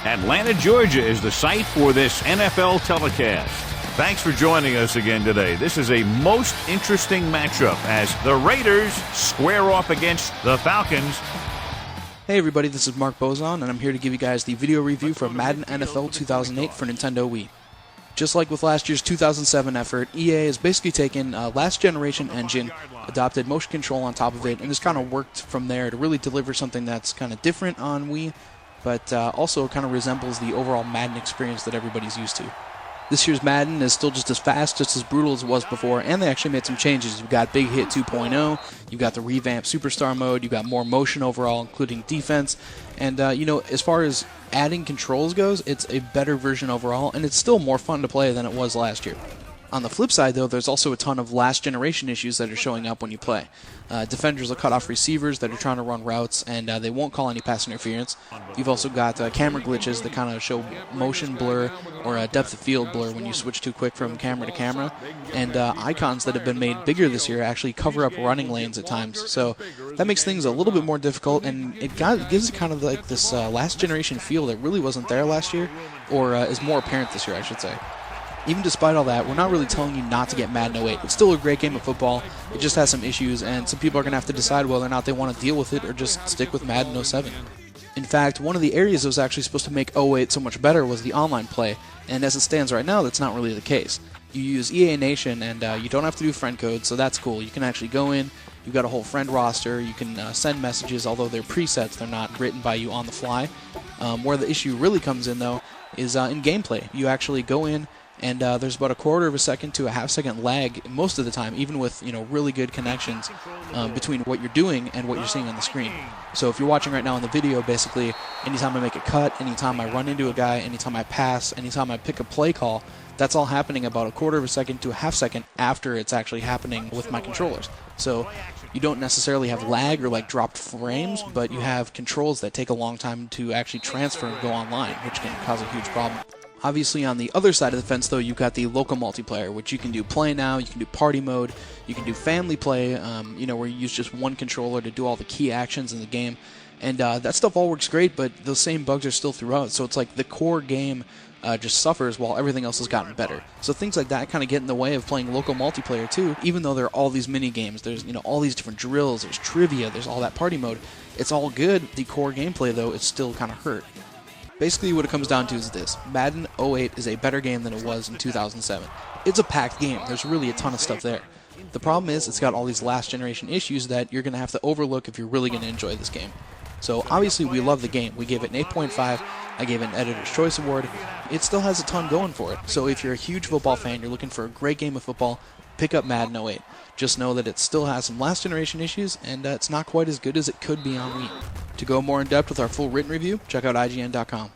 Atlanta, Georgia is the site for this NFL telecast. Thanks for joining us again today. This is a most interesting matchup as the Raiders square off against the Falcons. Hey everybody, this is Mark Bozon, and I'm here to give you guys the video review for Madden NFL 2008 for Nintendo Wii. Just like with last year's 2007 effort, EA has basically taken a last generation engine, adopted motion control on top of it, and has kind of worked from there to really deliver something that's kind of different on Wii, but also kind of resembles the overall Madden experience that everybody's used to. This year's Madden is still just as fast, just as brutal as it was before, and they actually made some changes. You've got Big Hit 2.0, you've got the revamped Superstar mode, you've got more motion overall, including defense, and as far as adding controls goes, it's a better version overall, and it's still more fun to play than it was last year. On the flip side, though, there's also a ton of last-generation issues that are showing up when you play. Defenders will cut off receivers that are trying to run routes, and they won't call any pass interference. You've also got camera glitches that kind of show motion blur or depth of field blur when you switch too quick from camera to camera. And icons that have been made bigger this year actually cover up running lanes at times. So that makes things a little bit more difficult, and it gives it kind of like this last-generation feel that really wasn't there last year, or is more apparent this year, I should say. Even despite all that, we're not really telling you not to get Madden 08. It's still a great game of football. It just has some issues, and some people are going to have to decide whether or not they want to deal with it or just stick with Madden 07. In fact, one of the areas that was actually supposed to make 08 so much better was the online play, and as it stands right now, that's not really the case. You use EA Nation, and you don't have to do friend code, so that's cool. You can actually go in, you've got a whole friend roster, you can send messages, although they're presets, they're not written by you on the fly. Where the issue really comes in, though, is in gameplay. You actually go in, and there's about a quarter of a second to a half-second lag most of the time, even with really good connections between what you're doing and what you're seeing on the screen. So if you're watching right now in the video, basically, anytime I make a cut, anytime I run into a guy, anytime I pass, anytime I pick a play call, that's all happening about a quarter of a second to a half-second after it's actually happening with my controllers. So you don't necessarily have lag or like dropped frames, but you have controls that take a long time to actually transfer and go online, which can cause a huge problem. Obviously, on the other side of the fence, though, you've got the local multiplayer, which you can do play now, you can do party mode, you can do family play, where you use just one controller to do all the key actions in the game. And that stuff all works great, but the same bugs are still throughout. So it's like the core game just suffers while everything else has gotten better. So things like that kind of get in the way of playing local multiplayer, too, even though there are all these mini games. There's all these different drills, there's trivia, there's all that party mode. It's all good. The core gameplay, though, is still kind of hurt. Basically, what it comes down to is this. Madden 08 is a better game than it was in 2007. It's a packed game. There's really a ton of stuff there. The problem is it's got all these last-generation issues that you're going to have to overlook if you're really going to enjoy this game. So, obviously, we love the game. We gave it an 8.5. I gave it an Editor's Choice Award. It still has a ton going for it. So, if you're a huge football fan, you're looking for a great game of football, pick up Madden 08. Just know that it still has some last-generation issues, and it's not quite as good as it could be on Wii. To go more in depth with our full written review, check out IGN.com.